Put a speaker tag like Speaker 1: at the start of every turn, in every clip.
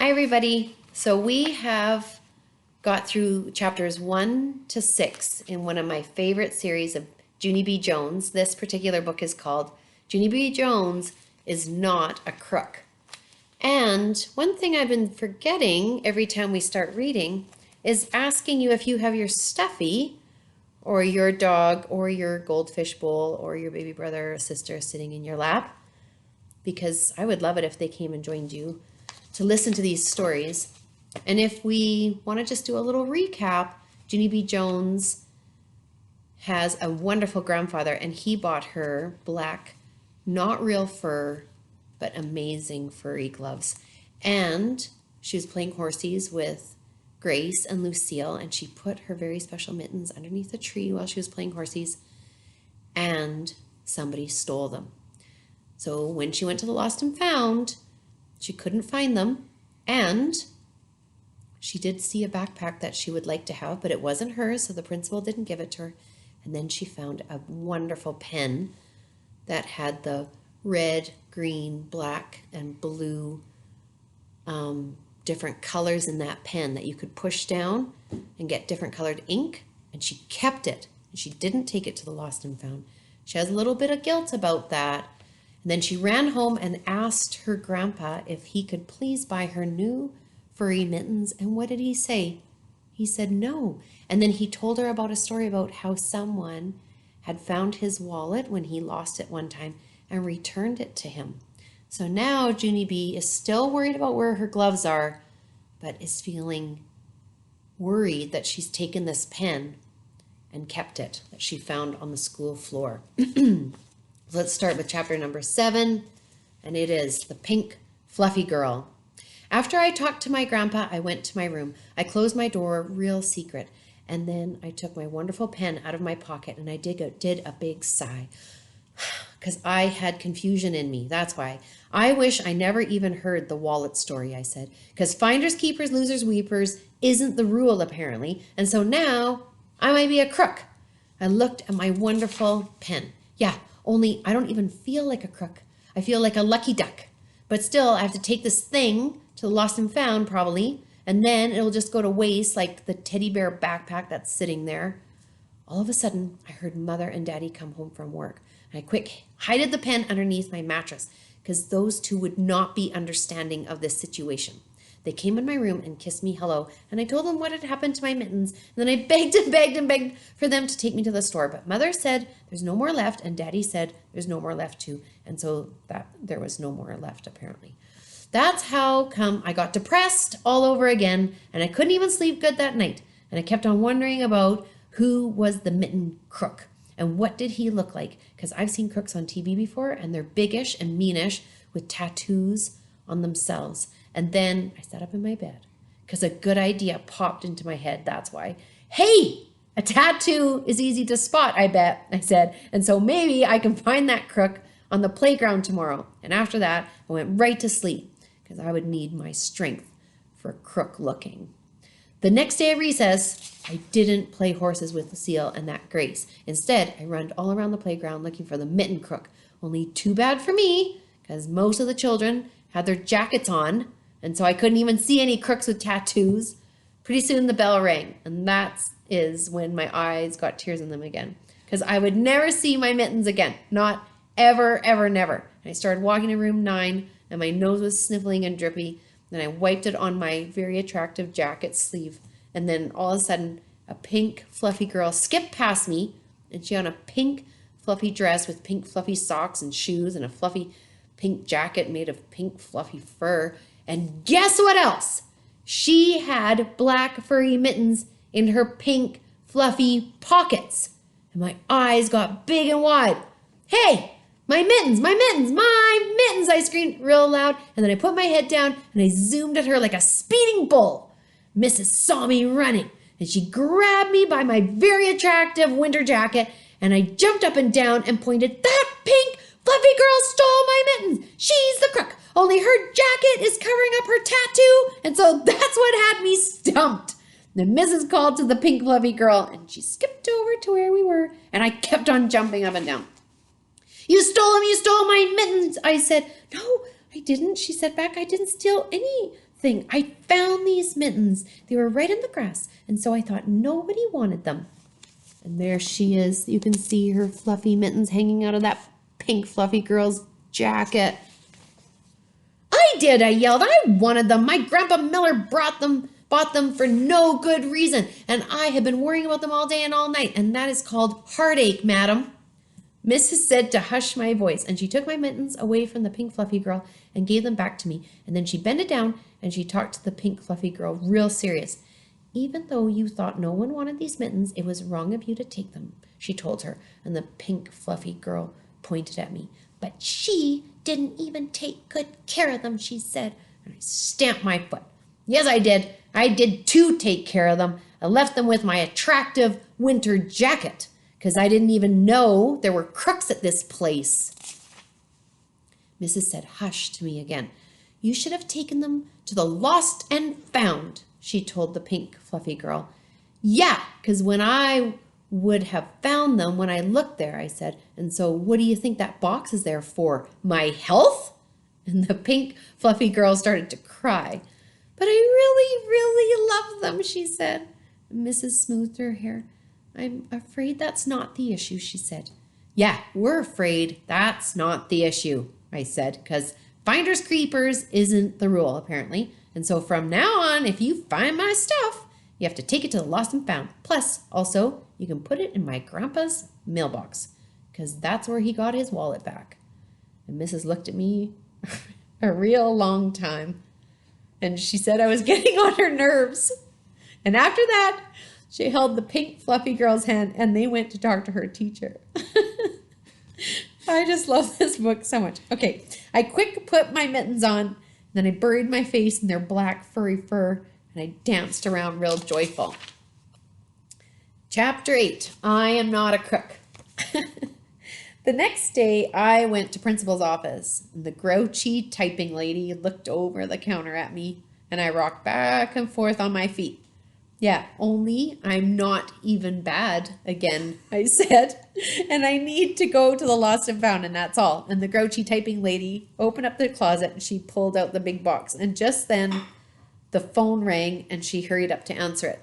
Speaker 1: Hi, everybody. So we have got through chapters 1 to 6 in one of my favorite series of Junie B. Jones. This particular book is called Junie B. Jones is Not a Crook. And one thing I've been forgetting every time we start reading is asking you if you have your stuffy or your dog or your goldfish bowl or your baby brother or sister sitting in your lap, because I would love it if they came and joined you to listen to these stories. And if we want to just do a little recap, Junie B. Jones has a wonderful grandfather, and he bought her black, not real fur, but amazing furry gloves. And she was playing horsies with Grace and Lucille, and she put her very special mittens underneath a tree while she was playing horsies, and somebody stole them. So when she went to the Lost and Found, she couldn't find them, and she did see a backpack that she would like to have, but it wasn't hers, so the principal didn't give it to her. And then she found a wonderful pen that had the red, green, black, and blue different colors in that pen that you could push down and get different colored ink, and she kept it, and she didn't take it to the Lost and Found. She has a little bit of guilt about that. And then she ran home and asked her grandpa if he could please buy her new furry mittens. And what did he say? He said no. And then he told her about a story about how someone had found his wallet when he lost it one time and returned it to him. So now Junie B is still worried about where her gloves are, but is feeling worried that she's taken this pen and kept it that she found on the school floor. Let's start with chapter number 7, and it is The Pink Fluffy Girl. After I talked to my grandpa, I went to my room. I closed my door real secret, and then I took my wonderful pen out of my pocket, and I did a big sigh, because I had confusion in me. That's why. I wish I never even heard the wallet story, I said, because finders, keepers, losers, weepers isn't the rule, apparently, and so now I might be a crook. I looked at my wonderful pen. Yeah, only I don't even feel like a crook. I feel like a lucky duck. But still, I have to take this thing to the Lost and Found, probably, and then it'll just go to waste like the teddy bear backpack that's sitting there. All of a sudden, I heard Mother and Daddy come home from work. And I quick hid the pen underneath my mattress, because those two would not be understanding of this situation. They came in my room and kissed me hello, and I told them what had happened to my mittens, and then I begged and begged and begged for them to take me to the store. But Mother said there's no more left, and Daddy said there's no more left too, and so that there was no more left, apparently. That's how come I got depressed all over again, and I couldn't even sleep good that night, and I kept on wondering about who was the mitten crook, and what did he look like, because I've seen crooks on TV before, and they're biggish and meanish with tattoos on themselves. And then I sat up in my bed because a good idea popped into my head. That's why. Hey, a tattoo is easy to spot, I bet, I said. And so maybe I can find that crook on the playground tomorrow. And after that, I went right to sleep because I would need my strength for crook looking. The next day at recess, I didn't play horses with Lucille and that Grace. Instead, I ran all around the playground looking for the mitten crook. Only too bad for me, because most of the children had their jackets on, and so I couldn't even see any crooks with tattoos. Pretty soon the bell rang, and that is when my eyes got tears in them again, because I would never see my mittens again. Not ever, ever, never. And I started walking to room 9, and my nose was sniffling and drippy. Then I wiped it on my very attractive jacket sleeve, and then all of a sudden, a pink fluffy girl skipped past me, and she had a pink fluffy dress with pink fluffy socks and shoes and a fluffy pink jacket made of pink fluffy fur. And guess what else? She had black furry mittens in her pink fluffy pockets. And my eyes got big and wide. Hey, my mittens, my mittens, my mittens, I screamed real loud. And then I put my head down and I zoomed at her like a speeding bull. Mrs. saw me running, and she grabbed me by my very attractive winter jacket, and I jumped up and down and pointed, that pink fluffy girl stole my mittens. She's the crook. Only her jacket is covering up her tattoo, and so that's what had me stumped. The Mrs. called to the pink fluffy girl, and she skipped over to where we were, and I kept on jumping up and down. You stole them, you stole my mittens, I said. No, I didn't, she said back. I didn't steal thing. I found these mittens. They were right in the grass, and so I thought nobody wanted them. And there she is. You can see her fluffy mittens hanging out of that pink fluffy girl's jacket. I did, I yelled. I wanted them. My Grandpa Miller bought them for no good reason, and I have been worrying about them all day and all night, and that is called heartache, madam. Mrs. said to hush my voice, and she took my mittens away from the pink fluffy girl and gave them back to me, and then she bended down and she talked to the pink fluffy girl real serious. Even though you thought no one wanted these mittens, it was wrong of you to take them, she told her, and the pink fluffy girl pointed at me. But she didn't even take good care of them, she said, and I stamped my foot. Yes, I did. I did too take care of them. I left them with my attractive winter jacket, because I didn't even know there were crooks at this place. Mrs. said, hush to me again. You should have taken them to the lost and found, she told the pink fluffy girl. Yeah, because when I would have found them when I looked there, I said. And so what do you think that box is there for? My health? And the pink fluffy girl started to cry. But I really, really love them, she said. Mrs. smoothed her hair. I'm afraid that's not the issue, she said. Yeah, we're afraid that's not the issue, I said, because finders creepers isn't the rule, apparently. And so from now on, if you find my stuff, you have to take it to the lost and found. Plus, also, you can put it in my grandpa's mailbox, because that's where he got his wallet back. And Mrs. looked at me a real long time, and she said I was getting on her nerves. And after that, she held the pink fluffy girl's hand and they went to talk to her teacher. I just love this book so much. Okay, I quick put my mittens on, then I buried my face in their black furry fur and I danced around real joyful. Chapter 8, I am not a crook. The next day I went to principal's office and the grouchy typing lady looked over the counter at me and I rocked back and forth on my feet. Yeah, only I'm not even bad again, I said, and I need to go to the lost and found, and that's all. And the grouchy typing lady opened up the closet and she pulled out the big box, and just then the phone rang and she hurried up to answer it.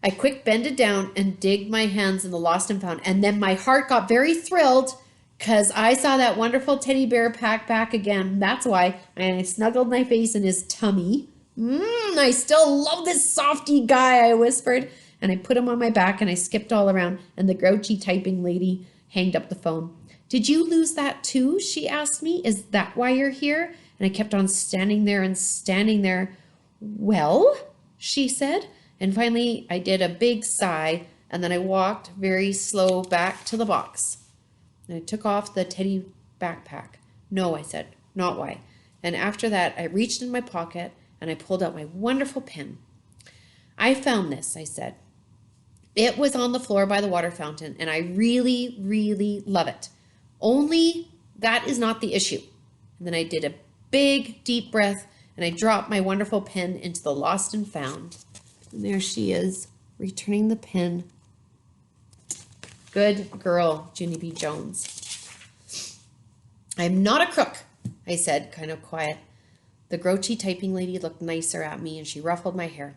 Speaker 1: I quick bended down and digged my hands in the lost and found, and then my heart got very thrilled because I saw that wonderful teddy bear pack back again. That's why. And I snuggled my face in his tummy. I still love this softy guy, I whispered, and I put him on my back and I skipped all around, and the grouchy typing lady hanged up the phone. Did you lose that too? She asked me. Is that why you're here? And I kept on standing there and standing there. Well, she said, and finally I did a big sigh, and then I walked very slow back to the box. And I took off the teddy backpack. No, I said, not why. And after that, I reached in my pocket and I pulled out my wonderful pen. I found this, I said. It was on the floor by the water fountain, and I really, really love it. Only that is not the issue. And then I did a big, deep breath, and I dropped my wonderful pen into the lost and found. And there she is, returning the pen. Good girl, Junie B. Jones. I'm not a crook, I said, kind of quiet. The grouchy typing lady looked nicer at me and she ruffled my hair.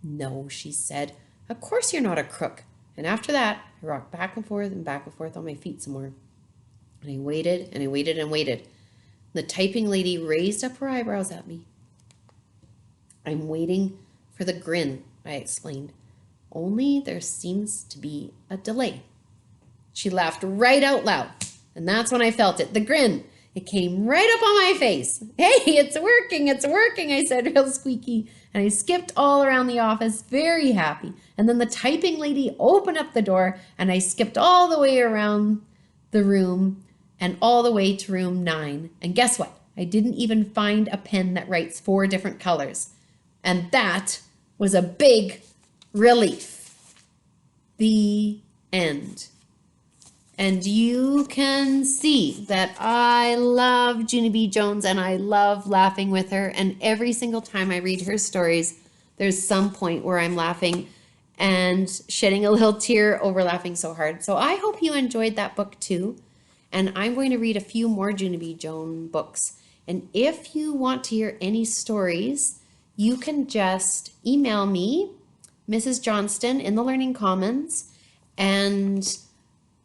Speaker 1: No, she said, of course you're not a crook. And after that, I rocked back and forth on my feet some more. And I waited and I waited and waited. The typing lady raised up her eyebrows at me. I'm waiting for the grin, I explained. Only there seems to be a delay. She laughed right out loud. And that's when I felt it, the grin. It came right up on my face. Hey, it's working, I said real squeaky. And I skipped all around the office, very happy. And then the typing lady opened up the door and I skipped all the way around the room and all the way to room 9. And guess what? I didn't even find a pen that writes 4 different colors. And that was a big relief. The end. And you can see that I love Junie B. Jones and I love laughing with her. And every single time I read her stories, there's some point where I'm laughing and shedding a little tear over laughing so hard. So I hope you enjoyed that book too. And I'm going to read a few more Junie B. Jones books. And if you want to hear any stories, you can just email me, Mrs. Johnston, in the Learning Commons, and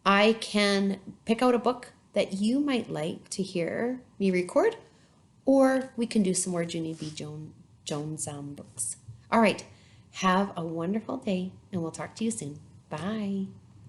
Speaker 1: I can pick out a book that you might like to hear me record, or we can do some more Junie B. Jones books. All right, have a wonderful day, and we'll talk to you soon. Bye.